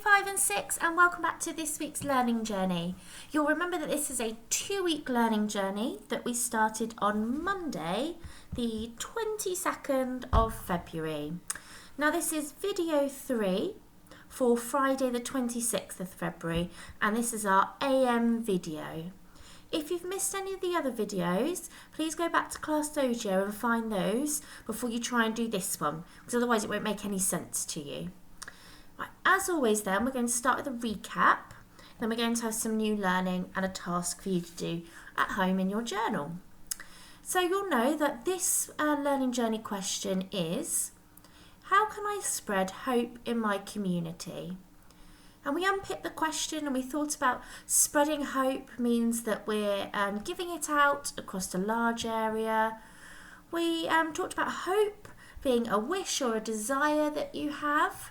Year 5 and 6 and welcome back to this week's learning journey. You'll remember that this is a 2-week learning journey that we started on Monday, the 22nd of February. Now this is video 3 for Friday the 26th of February and this is our AM video. If you've missed any of the other videos, please go back to Class Dojo and find those before you try and do this one, because otherwise it won't make any sense to you. Right, as always then, we're going to start with a recap, then we're going to have some new learning and a task for you to do at home in your journal. So you'll know that this learning journey question is, how can I spread hope in my community? And we unpicked the question and we thought about spreading hope means that we're giving it out across a large area. We talked about hope being a wish or a desire that you have.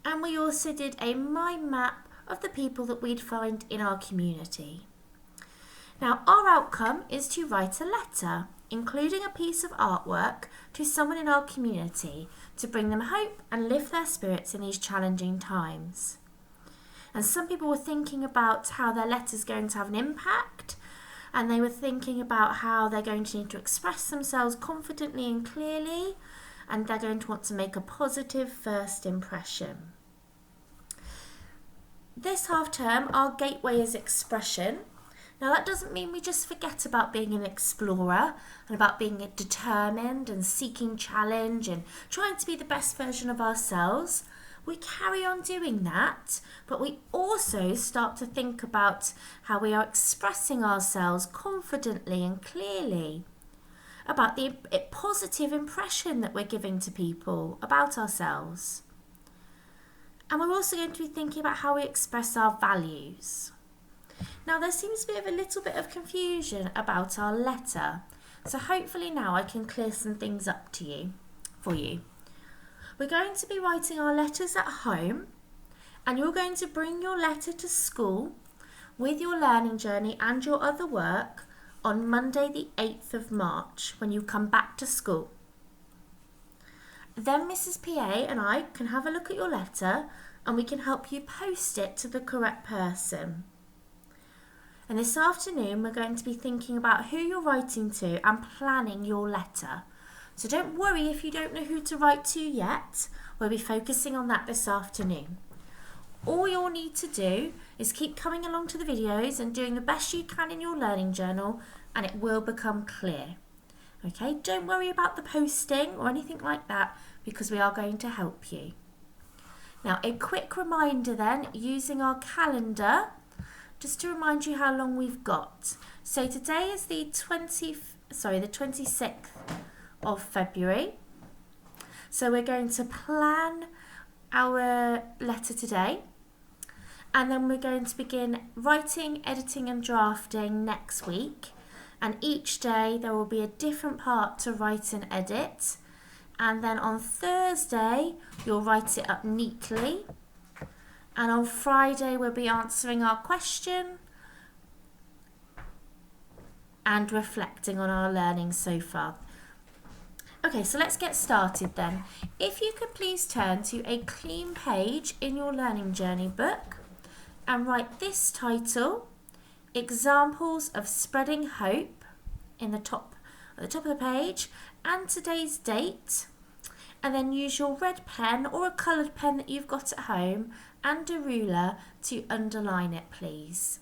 And we also did a mind map of the people that we'd find in our community. Now our outcome is to write a letter, including a piece of artwork to someone in our community to bring them hope and lift their spirits in these challenging times. And some people were thinking about how their letter's going to have an impact, and they were thinking about how they're going to need to express themselves confidently and clearly, and they're going to want to make a positive first impression. This half term, our gateway is expression. Now that doesn't mean we just forget about being an explorer and about being determined and seeking challenge and trying to be the best version of ourselves. We carry on doing that, but we also start to think about how we are expressing ourselves confidently and clearly, about the positive impression that we're giving to people about ourselves. And we're also going to be thinking about how we express our values. Now there seems to be a little bit of confusion about our letter, so hopefully now I can clear some things up for you. We're going to be writing our letters at home, and you're going to bring your letter to school with your learning journey and your other work on Monday the 8th of March when you come back to school. Then Mrs. PA and I can have a look at your letter and we can help you post it to the correct person. And this afternoon we're going to be thinking about who you're writing to and planning your letter. So don't worry if you don't know who to write to yet. We'll be focusing on that this afternoon. All you'll need to do is keep coming along to the videos and doing the best you can in your learning journal, and it will become clear. Okay, don't worry about the posting or anything like that because we are going to help you. Now a quick reminder then, using our calendar, just to remind you how long we've got. So today is the 26th of February. So we're going to plan our letter today, and then we're going to begin writing, editing and drafting next week, and each day there will be a different part to write and edit, and then on Thursday you'll write it up neatly, and on Friday we'll be answering our question and reflecting on our learning so far. Okay, so let's get started then. If you could please turn to a clean page in your learning journey book and write this title, Examples of Spreading Hope, at the top of the page, and today's date, and then use your red pen or a coloured pen that you've got at home and a ruler to underline it, please.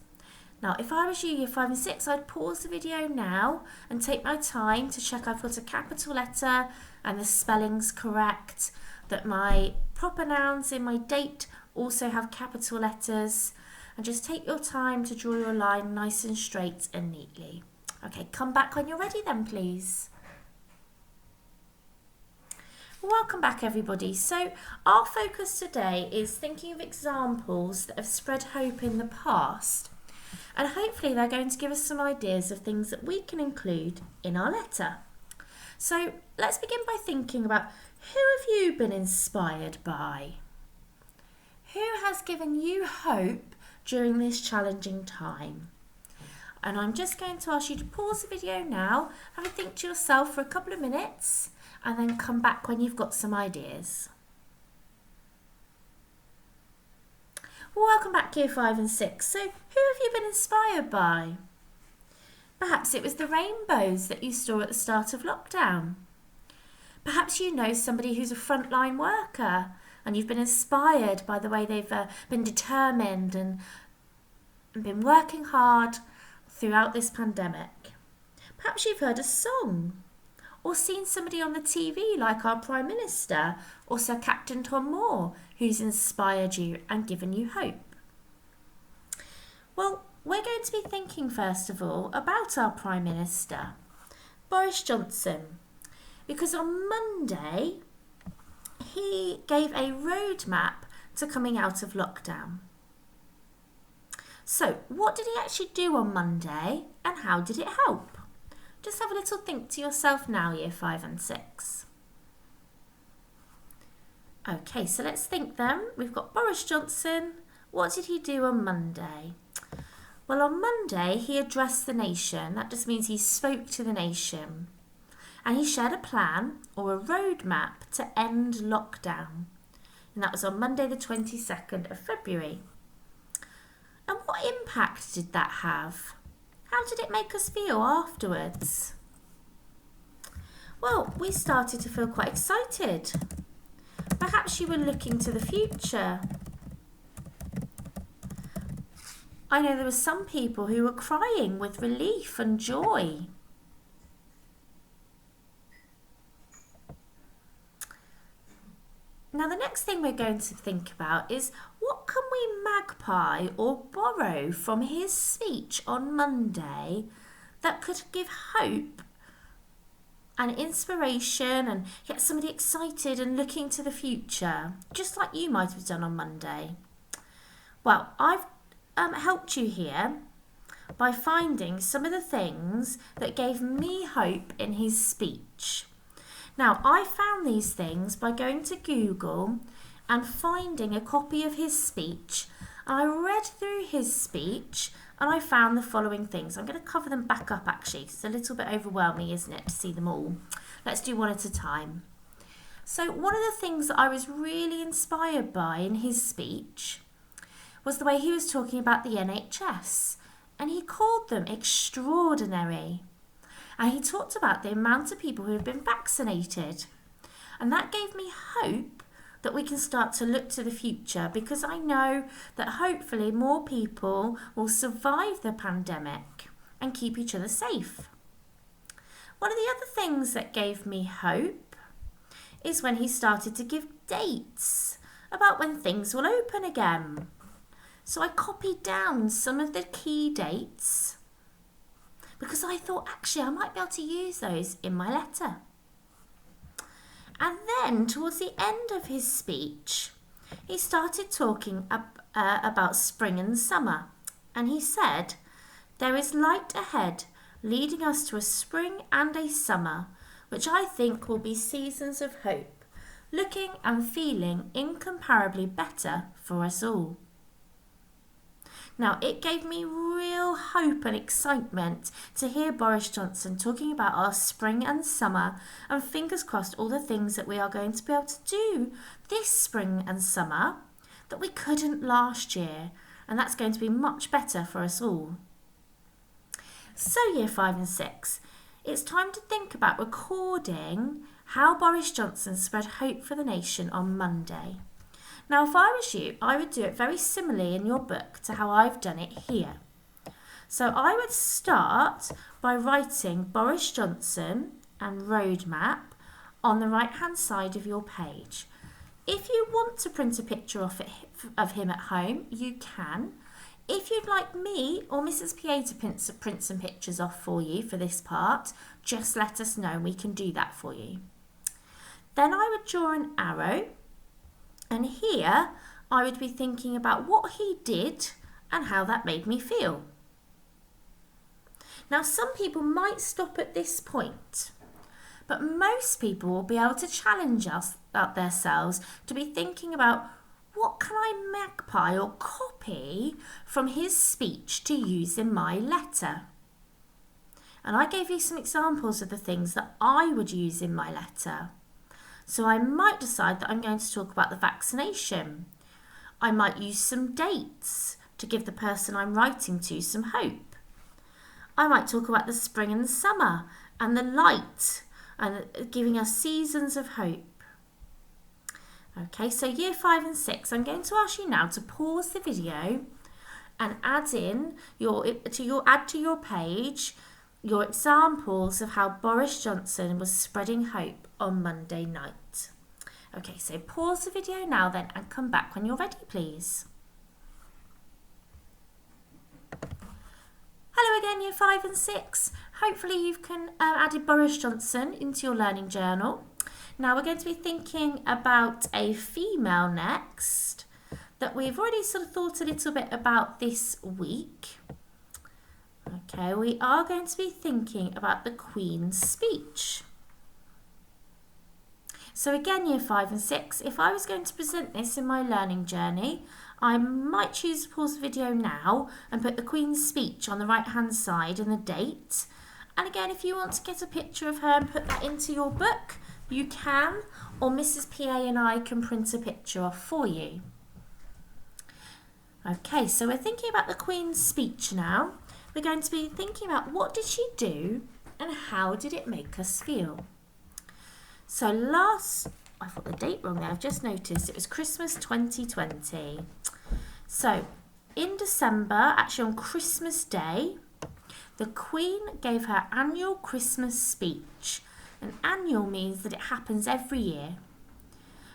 Now, if I was you, Year 5 and 6, I'd pause the video now and take my time to check I've got a capital letter and the spelling's correct, that my proper nouns in my date also have capital letters, and just take your time to draw your line nice and straight and neatly. Okay, come back when you're ready then, please. Welcome back everybody. So our focus today is thinking of examples that have spread hope in the past. And hopefully they're going to give us some ideas of things that we can include in our letter. So let's begin by thinking about, who have you been inspired by? Who has given you hope during this challenging time? And I'm just going to ask you to pause the video now, have a think to yourself for a couple of minutes, and then come back when you've got some ideas. Welcome back, Year 5 and 6. So, who have you been inspired by? Perhaps it was the rainbows that you saw at the start of lockdown. Perhaps you know somebody who's a frontline worker and you've been inspired by the way they've been determined and been working hard throughout this pandemic. Perhaps you've heard a song or seen somebody on the TV like our Prime Minister or Sir Captain Tom Moore who's inspired you and given you hope. Well, we're going to be thinking first of all about our Prime Minister, Boris Johnson, because on Monday he gave a roadmap to coming out of lockdown. So, what did he actually do on Monday and how did it help? Just have a little think to yourself now, Year 5 and 6. Okay, so let's think then. We've got Boris Johnson. What did he do on Monday? Well, on Monday, he addressed the nation. That just means he spoke to the nation. And he shared a plan or a roadmap to end lockdown. And that was on Monday, the 22nd of February. And what impact did that have? How did it make us feel afterwards? Well, we started to feel quite excited. Perhaps you were looking to the future. I know there were some people who were crying with relief and joy. Now the next thing we're going to think about is what can we magpie or borrow from his speech on Monday that could give hope and inspiration and get somebody excited and looking to the future, just like you might have done on Monday. Well, I've helped you here by finding some of the things that gave me hope in his speech. Now, I found these things by going to Google and finding a copy of his speech. I read through his speech and I found the following things. I'm going to cover them back up actually. It's a little bit overwhelming, isn't it, to see them all. Let's do one at a time. So one of the things that I was really inspired by in his speech was the way he was talking about the NHS. And he called them extraordinary. And he talked about the amount of people who have been vaccinated. And that gave me hope that we can start to look to the future, because I know that hopefully more people will survive the pandemic and keep each other safe. One of the other things that gave me hope is when he started to give dates about when things will open again. So I copied down some of the key dates because I thought actually I might be able to use those in my letter. And then towards the end of his speech, he started talking about spring and summer. And he said, "There is light ahead, leading us to a spring and a summer, which I think will be seasons of hope, looking and feeling incomparably better for us all." Now, it gave me real hope and excitement to hear Boris Johnson talking about our spring and summer, and fingers crossed all the things that we are going to be able to do this spring and summer that we couldn't last year, and that's going to be much better for us all. So Year 5 and 6, it's time to think about recording how Boris Johnson spread hope for the nation on Monday. Now, if I was you, I would do it very similarly in your book to how I've done it here. So I would start by writing Boris Johnson and roadmap on the right-hand side of your page. If you want to print a picture of him at home, you can. If you'd like me or Mrs. PA to print some pictures off for you for this part, just let us know and we can do that for you. Then I would draw an arrow. And here, I would be thinking about what he did and how that made me feel. Now, some people might stop at this point, but most people will be able to challenge us about themselves to be thinking about what can I magpie or copy from his speech to use in my letter. And I gave you some examples of the things that I would use in my letter. So I might decide that I'm going to talk about the vaccination. I might use some dates to give the person I'm writing to some hope. I might talk about the spring and the summer and the light and giving us seasons of hope. Okay, so year 5 and 6, I'm going to ask you now to pause the video and add to your page your examples of how Boris Johnson was spreading hope on Monday night. Okay, so pause the video now then and come back when you're ready, please. Hello again, year 5 and 6. Hopefully you've added Boris Johnson into your learning journal. Now we're going to be thinking about a female next that we've already sort of thought a little bit about this week. Okay, we are going to be thinking about the Queen's speech. So again, year 5 and 6, if I was going to present this in my learning journey, I might choose to pause the video now and put the Queen's speech on the right hand side and the date. And again, if you want to get a picture of her and put that into your book, you can, or Mrs. PA and I can print a picture off for you. Okay, so we're thinking about the Queen's speech now. We're going to be thinking about what did she do and how did it make us feel. So I've got the date wrong there, I've just noticed it was Christmas 2020. So in December, actually on Christmas Day, the Queen gave her annual Christmas speech. And annual means that it happens every year.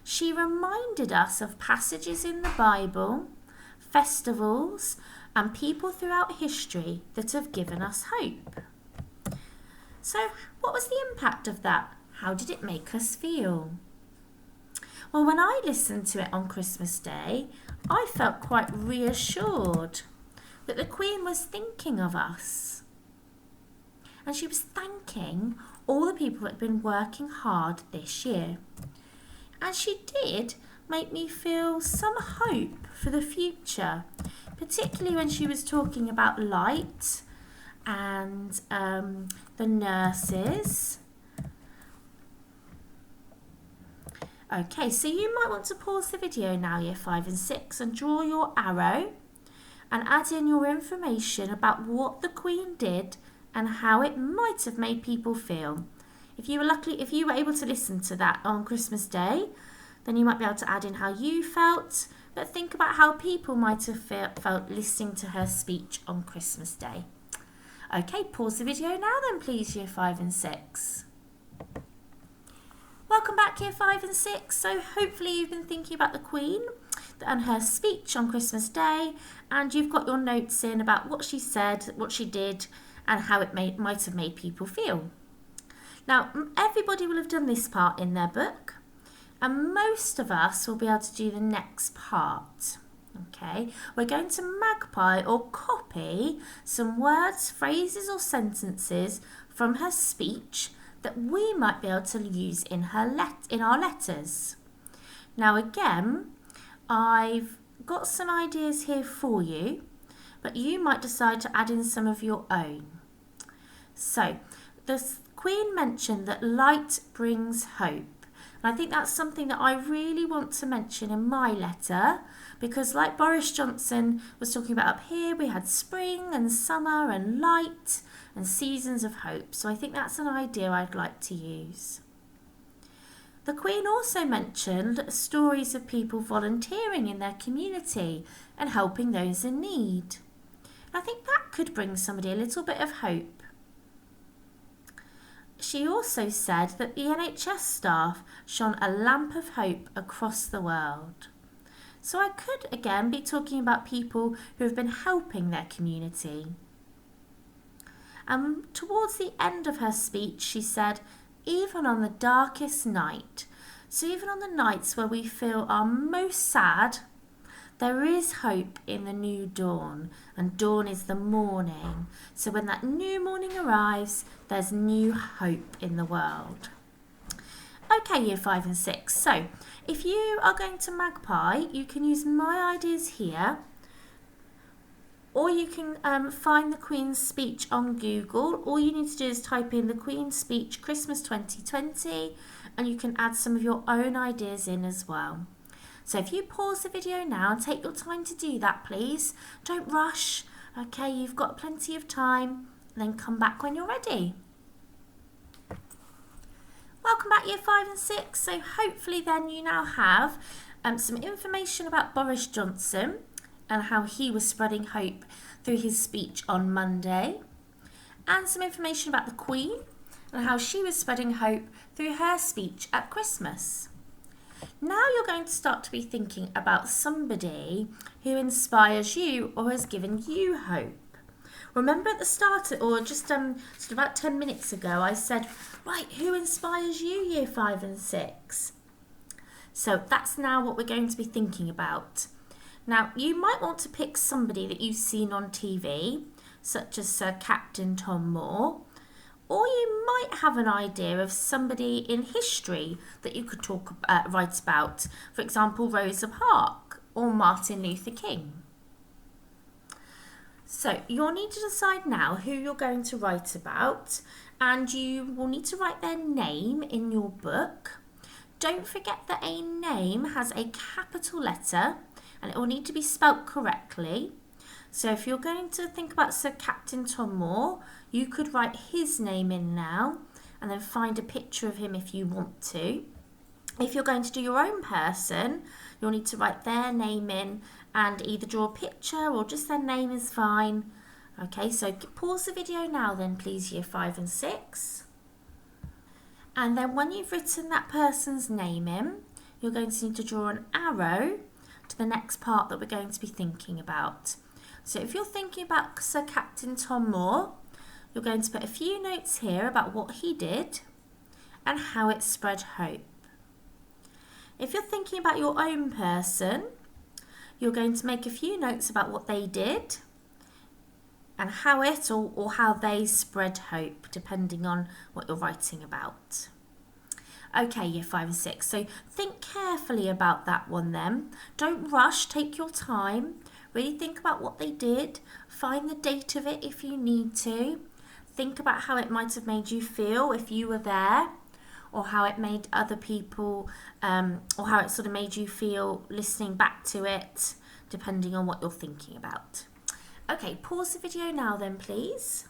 She reminded us of passages in the Bible, festivals, and people throughout history that have given us hope. So what was the impact of that? How did it make us feel? Well, when I listened to it on Christmas Day, I felt quite reassured that the Queen was thinking of us. And she was thanking all the people that had been working hard this year. And she did make me feel some hope for the future, particularly when she was talking about light and the nurses. Okay, so you might want to pause the video now, year 5 and 6, and draw your arrow and add in your information about what the Queen did and how it might have made people feel. If you were able to listen to that on Christmas Day, then you might be able to add in how you felt, but think about how people might have felt listening to her speech on Christmas Day. Okay, pause the video now then, please, year 5 and 6. Welcome back, year 5 and 6. So hopefully you've been thinking about the Queen and her speech on Christmas Day, and you've got your notes in about what she said, what she did, and how it might have made people feel. Now, everybody will have done this part in their book, and most of us will be able to do the next part. Okay, we're going to magpie or copy some words, phrases or sentences from her speech that we might be able to use in our letters. Now again, I've got some ideas here for you, but you might decide to add in some of your own. So, the Queen mentioned that light brings hope. And I think that's something that I really want to mention in my letter, because like Boris Johnson was talking about up here, we had spring and summer and light and seasons of hope. So I think that's an idea I'd like to use. The Queen also mentioned stories of people volunteering in their community and helping those in need. I think that could bring somebody a little bit of hope. She also said that the NHS staff shone a lamp of hope across the world. So I could again be talking about people who have been helping their community. And towards the end of her speech, she said, even on the darkest night, so even on the nights where we feel our most sad, there is hope in the new dawn, and dawn is the morning. So when that new morning arrives, there's new hope in the world. Okay, year 5 and 6. So if you are going to magpie, you can use my ideas here, or you can find the Queen's speech on Google. All you need to do is type in the Queen's speech Christmas 2020, and you can add some of your own ideas in as well. So if you pause the video now and take your time to do that, please. Don't rush. Okay, you've got plenty of time. Then come back when you're ready. Welcome back, Year 5 and 6. So hopefully then you now have some information about Boris Johnson and how he was spreading hope through his speech on Monday, and some information about the Queen and how she was spreading hope through her speech at Christmas. Now you're going to start to be thinking about somebody who inspires you or has given you hope. Remember at the start, or just sort of about 10 minutes ago, I said, right, who inspires you, Year 5 and 6? So that's now what we're going to be thinking about. Now, you might want to pick somebody that you've seen on TV, such as Sir Captain Tom Moore, or you might have an idea of somebody in history that you could write about. For example, Rosa Parks or Martin Luther King. So you'll need to decide now who you're going to write about, and you will need to write their name in your book. Don't forget that a name has a capital letter and it will need to be spelt correctly. So if you're going to think about Sir Captain Tom Moore, you could write his name in now and then find a picture of him if you want to. If you're going to do your own person, you'll need to write their name in and either draw a picture or just their name is fine. Okay, so pause the video now then, please, Year 5 and 6. And then when you've written that person's name in, you're going to need to draw an arrow to the next part that we're going to be thinking about. So if you're thinking about Sir Captain Tom Moore, you're going to put a few notes here about what he did and how it spread hope. If you're thinking about your own person, you're going to make a few notes about what they did and how it or how they spread hope, depending on what you're writing about. Okay, Year 5 and 6, so think carefully about that one then. Don't rush, take your time. Really think about what they did. Find the date of it if you need to. Think about how it might have made you feel if you were there, or how it made other people, or how it sort of made you feel listening back to it, depending on what you're thinking about. Okay, pause the video now then, please.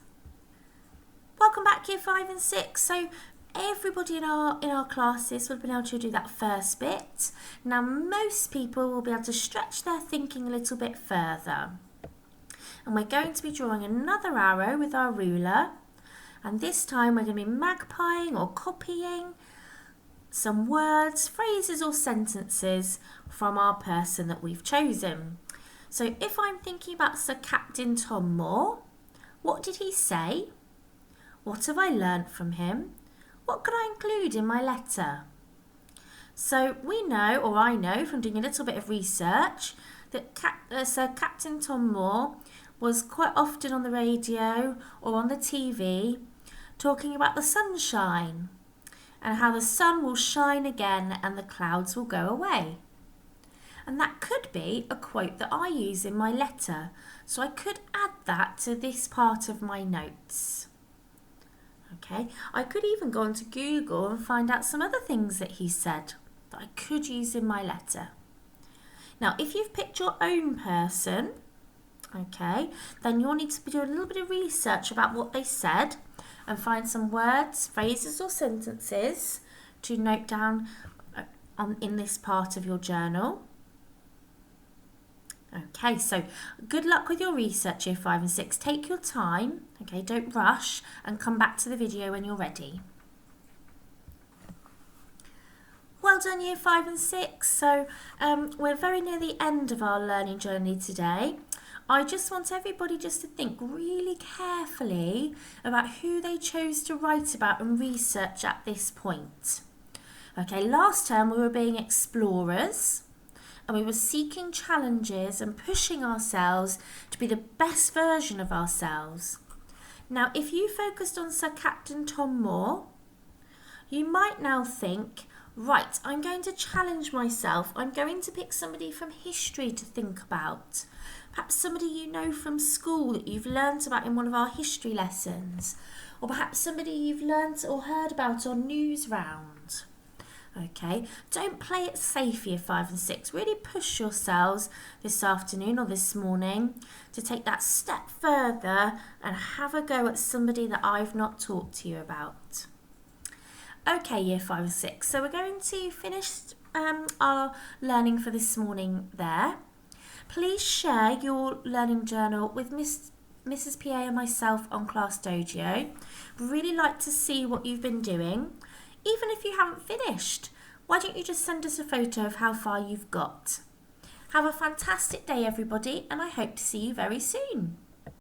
Welcome back, Year 5 and 6. So everybody in our classes will have been able to do that first bit. Now most people will be able to stretch their thinking a little bit further. And we're going to be drawing another arrow with our ruler. And this time we're going to be magpieing or copying some words, phrases or sentences from our person that we've chosen. So if I'm thinking about Sir Captain Tom Moore, what did he say? What have I learnt from him? What could I include in my letter? So we know, or I know from doing a little bit of research, that Sir Captain Tom Moore was quite often on the radio or on the TV talking about the sunshine and how the sun will shine again and the clouds will go away. And that could be a quote that I use in my letter, so I could add that to this part of my notes. Okay, I could even go onto Google and find out some other things that he said that I could use in my letter. Now, if you've picked your own person, okay, then you'll need to do a little bit of research about what they said and find some words, phrases or sentences to note down in this part of your journal. Okay, so good luck with your research, Year 5 and 6. Take your time, okay, don't rush, and come back to the video when you're ready. Well done, Year 5 and 6. So we're very near the end of our learning journey today. I just want everybody just to think really carefully about who they chose to write about and research at this point. Okay, last term we were being explorers, and we were seeking challenges and pushing ourselves to be the best version of ourselves. Now, if you focused on Sir Captain Tom Moore, you might now think, right, I'm going to challenge myself. I'm going to pick somebody from history to think about. Perhaps somebody you know from school that you've learnt about in one of our history lessons. Or perhaps somebody you've learnt or heard about on News Round. Okay, don't play it safe, year 5 and 6. Really push yourselves this afternoon or this morning to take that step further and have a go at somebody that I've not talked to you about. Okay, year 5 and 6. So we're going to finish our learning for this morning there. Please share your learning journal with Mrs. PA and myself on Class Dojo. Really like to see what you've been doing. Even if you haven't finished, why don't you just send us a photo of how far you've got? Have a fantastic day, everybody, and I hope to see you very soon.